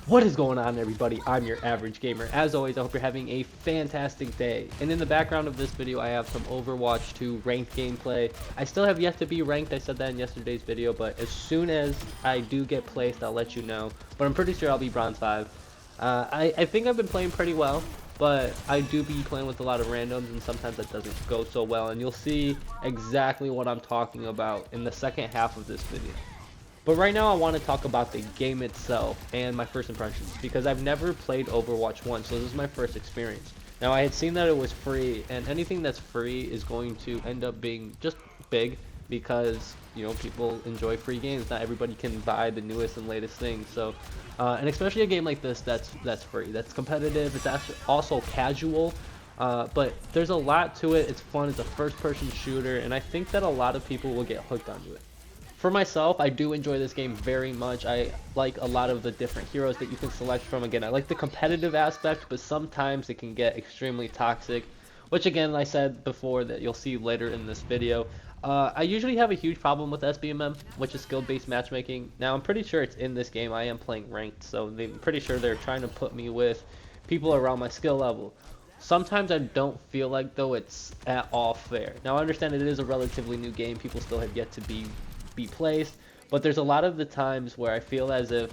What is going on, everybody? I'm your average gamer. As always, I hope you're having a fantastic day. And in the background of this video, I have some Overwatch 2 ranked gameplay. I still have yet to be ranked. I said that in yesterday's video, but as soon as I do get placed, I'll let you know. But I'm pretty sure I'll be bronze 5. I think I've been playing pretty well, but I do be playing with a lot of randoms, and sometimes that doesn't go so well. And you'll see exactly what I'm talking about in the second half of this video. But right now I want to talk about the game itself and my first impressions, because I've never played Overwatch 1, so this is my first experience. Now, I had seen that it was free, and anything that's free is going to end up being just big, because, you know, people enjoy free games. Not everybody can buy the newest and latest things, so and especially a game like this that's free, that's competitive, it's also casual. But there's a lot to it. It's fun. It's a first-person shooter, and I think that a lot of people will get hooked onto it. For myself, I do enjoy this game very much. I like a lot of the different heroes that you can select from. Again, I like the competitive aspect, but sometimes it can get extremely toxic, which again, I said before that you'll see later in this video. I usually have a huge problem with SBMM, which is skill-based matchmaking. Now, I'm pretty sure it's in this game. I am playing ranked, so I'm pretty sure they're trying to put me with people around my skill level. Sometimes I don't feel like, though, it's at all fair. Now, I understand it is a relatively new game. People still have yet to be placed, but there's a lot of the times where I feel as if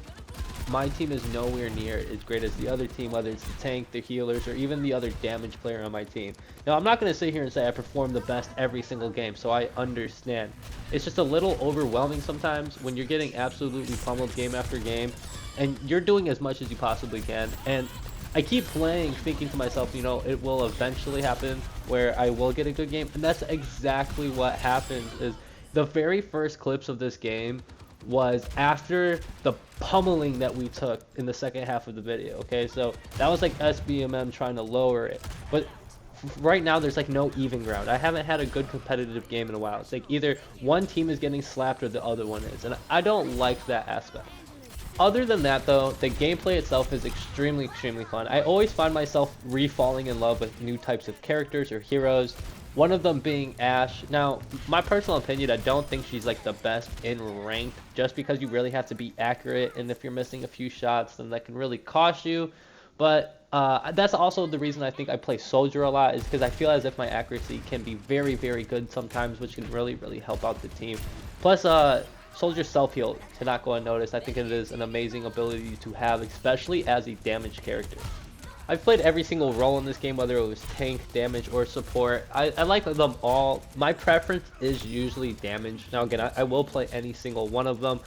my team is nowhere near as great as the other team, whether it's the tank, the healers, or even the other damage player on my team. Now, I'm not going to sit here and say I perform the best every single game, so I understand. It's just a little overwhelming sometimes when you're getting absolutely pummeled game after game, and you're doing as much as you possibly can, and I keep playing thinking to myself, you know, it will eventually happen where I will get a good game, and that's exactly what happens. Is the very first clips of this game was after the pummeling that we took in the second half of the video, okay? So that was like SBMM trying to lower it. But right now there's like no even ground. I haven't had a good competitive game in a while. It's like either one team is getting slapped or the other one is. And I don't like that aspect. Other than that, though, the gameplay itself is extremely fun. I always find myself re-falling in love with new types of characters or heroes. One of them being Ashe. Now, my personal opinion, I don't think she's like the best in ranked, just because you really have to be accurate, and if you're missing a few shots, then that can really cost you. But that's also the reason I think I play Soldier a lot, is because I feel as if my accuracy can be very good sometimes, which can really help out the team. Plus, Soldier's self-heal cannot go unnoticed. I think it is an amazing ability to have, especially as a damage character. I've played every single role in this game, whether it was tank, damage, or support. I like them all. My preference is usually damage. Now again, I will play any single one of them,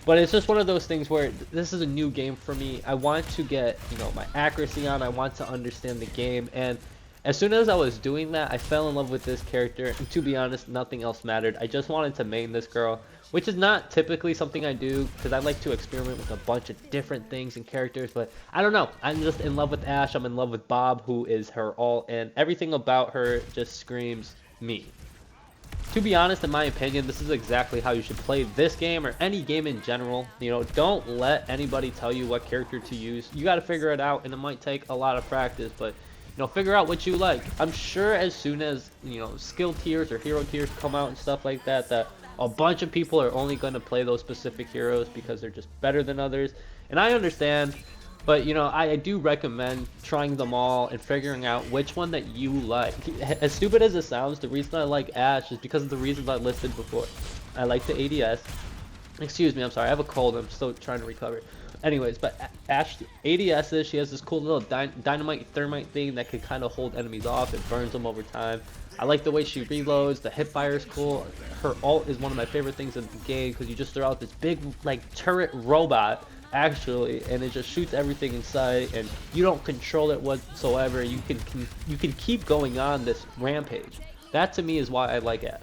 but it's just one of those things where this is a new game for me. I want to get, you know, my accuracy on. I want to understand the game, and as soon as I was doing that, I fell in love with this character, and to be honest, nothing else mattered. I just wanted to main this girl, which is not typically something I do, because I like to experiment with a bunch of different things and characters, but I don't know. I'm just in love with Ashe. I'm in love with Bob, who is her all, and everything about her just screams me. To be honest, in my opinion, this is exactly how you should play this game, or any game in general. You know, don't let anybody tell you what character to use. You got to figure it out, and it might take a lot of practice, but you know, figure out what you like. I'm sure as soon as, you know, skill tiers or hero tiers come out and stuff like that, that a bunch of people are only going to play those specific heroes because they're just better than others. And I understand, but you know, I do recommend trying them all and figuring out which one that you like. As stupid as it sounds, the reason I like Ashe is because of the reasons I listed before. I like the ADS. Excuse me, I'm sorry, I have a cold, I'm still trying to recover. Anyways, but Ashe ADS's, she has this cool little dynamite thermite thing that can kind of hold enemies off. It burns them over time. I like the way she reloads. The hipfire is cool. Her ult is one of my favorite things in the game, because you just throw out this big like turret robot actually, and it just shoots everything in sight, and you don't control it whatsoever. You can keep going on this rampage. That to me is why I like Ashe.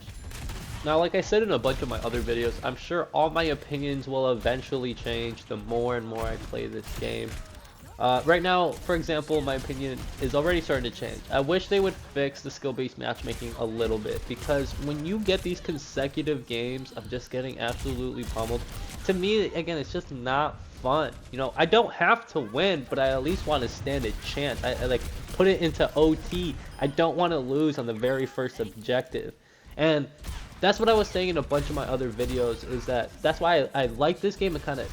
Now, like I said in a bunch of my other videos, I'm sure all my opinions will eventually change the more and more I play this game. Right now, for example, my opinion is already starting to change. I wish they would fix the skill-based matchmaking a little bit, because when you get these consecutive games of just getting absolutely pummeled, to me, again, it's just not fun. You know, I don't have to win, but I at least want to stand a chance. I like put it into OT. I don't want to lose on the very first objective. And that's what I was saying in a bunch of my other videos, is that's why I like this game. It kind of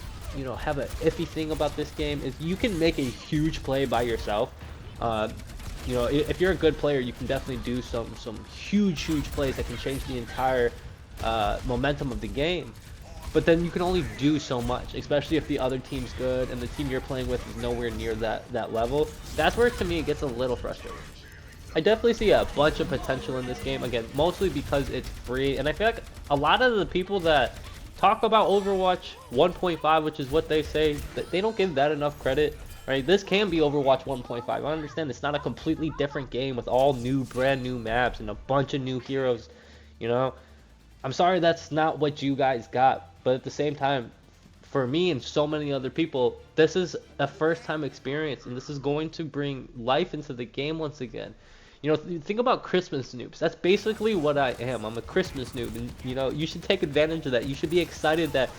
have an iffy thing about this game is you can make a huge play by yourself. If you're a good player, you can definitely do some huge plays that can change the entire momentum of the game. But then you can only do so much, especially if the other team's good and the team you're playing with is nowhere near that level. That's where, to me, it gets a little frustrating. I definitely see a bunch of potential in this game, again, mostly because it's free, and I feel like a lot of the people that talk about Overwatch 1.5, which is what they say, that they don't give that enough credit, right? This can be Overwatch 1.5. I understand it's not a completely different game with all brand new maps and a bunch of new heroes, I'm sorry that's not what you guys got, but at the same time, for me and so many other people, this is a first-time experience, and this is going to bring life into the game once again. Think about Christmas noobs. That's basically what I am. I'm a Christmas noob, and you should take advantage of that. You should be excited that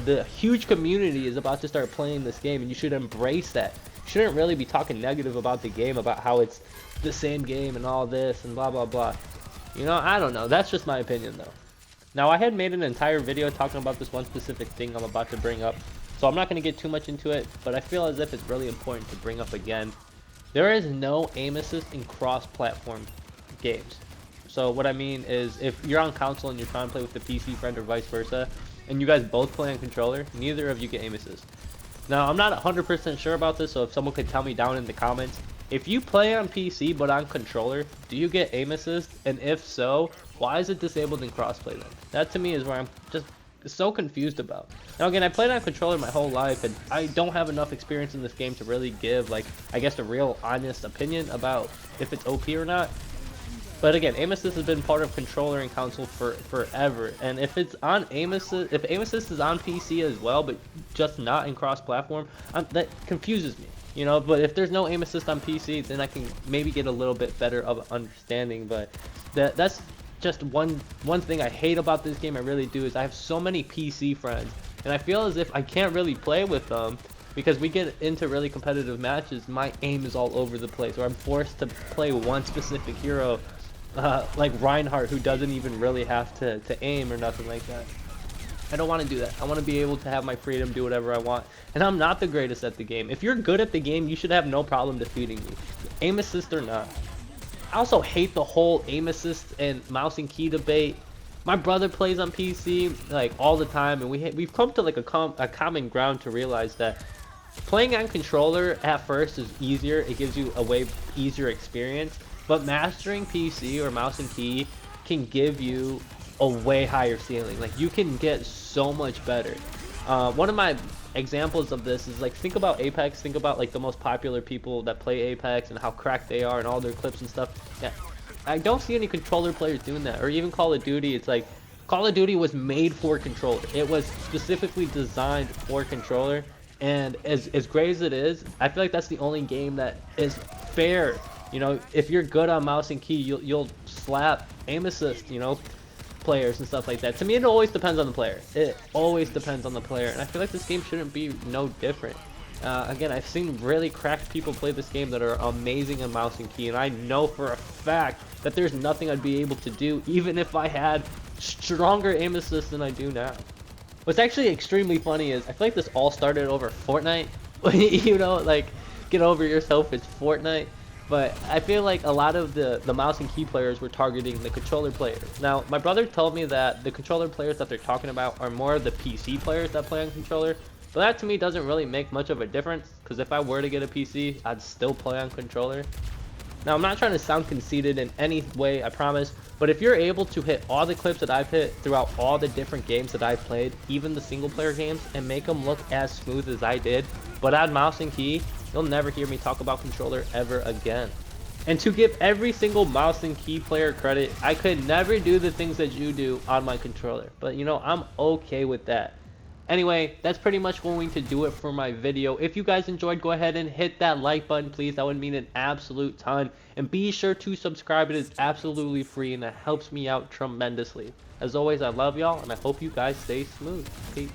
the huge community is about to start playing this game, and you should embrace that. You shouldn't really be talking negative about the game, about how it's the same game and all this and blah blah blah. I don't know. That's just my opinion, though. Now, I had made an entire video talking about this one specific thing I'm about to bring up, so I'm not going to get too much into it, but I feel as if it's really important to bring up again. There is no aim assist in cross-platform games. So what I mean is, if you're on console and you're trying to play with a PC friend or vice versa, and you guys both play on controller, neither of you get aim assist. Now, I'm not 100% sure about this, so if someone could tell me down in the comments, if you play on PC but on controller, do you get aim assist? And if so, why is it disabled in crossplay then? That to me is where I'm just so confused about. Now again, I played on controller my whole life, and I don't have enough experience in this game to really give, I guess, a real honest opinion about if it's OP or not. But again, aim assist has been part of controller and console forever, and if it's on aim assist, if aim assist is on PC as well, but just not in cross-platform, that confuses me. But if there's no aim assist on PC, then I can maybe get a little bit better of understanding. But that's just one thing I hate about this game. I really do, is I have so many PC friends, and I feel as if I can't really play with them because we get into really competitive matches. My aim is all over the place, or I'm forced to play one specific hero, like Reinhardt, who doesn't even really have to aim or nothing like that. I don't want to do that. I want to be able to have my freedom, do whatever I want. And I'm not the greatest at the game. If you're good at the game, you should have no problem defeating me, aim assist or not. I also hate the whole aim assist and mouse and key debate. My brother plays on PC all the time, and we've come to a common ground to realize that playing on controller at first is easier. It gives you a way easier experience, but mastering PC or mouse and key can give you a way higher ceiling. You can get so much better. One of my examples of this is think about Apex. Think about the most popular people that play Apex and how cracked they are and all their clips and stuff. Yeah, I don't see any controller players doing that. Or even Call of Duty. It's Call of Duty was made for controller. It was specifically designed for controller, and as great as it is, I feel like that's the only game that is fair. If you're good on mouse and key, you'll slap aim assist, players and stuff like that. To me, it always depends on the player. It always depends on the player, and I feel like this game shouldn't be no different. Again, I've seen really cracked people play this game that are amazing on mouse and key, and I know for a fact that there's nothing I'd be able to do even if I had stronger aim assist than I do now. What's actually extremely funny is I feel like this all started over Fortnite. Get over yourself, it's Fortnite. But I feel like a lot of the mouse and key players were targeting the controller players. Now, my brother told me that the controller players that they're talking about are more of the PC players that play on controller. But that to me doesn't really make much of a difference, because if I were to get a PC, I'd still play on controller. Now, I'm not trying to sound conceited in any way, I promise, but if you're able to hit all the clips that I've hit throughout all the different games that I've played, even the single player games, and make them look as smooth as I did, but add mouse and key, you'll never hear me talk about controller ever again. And to give every single mouse and key player credit, I could never do the things that you do on my controller. But I'm okay with that. Anyway, that's pretty much going to do it for my video. If you guys enjoyed, go ahead and hit that like button, please. That would mean an absolute ton. And be sure to subscribe. It is absolutely free, and that helps me out tremendously. As always, I love y'all, and I hope you guys stay smooth. Peace.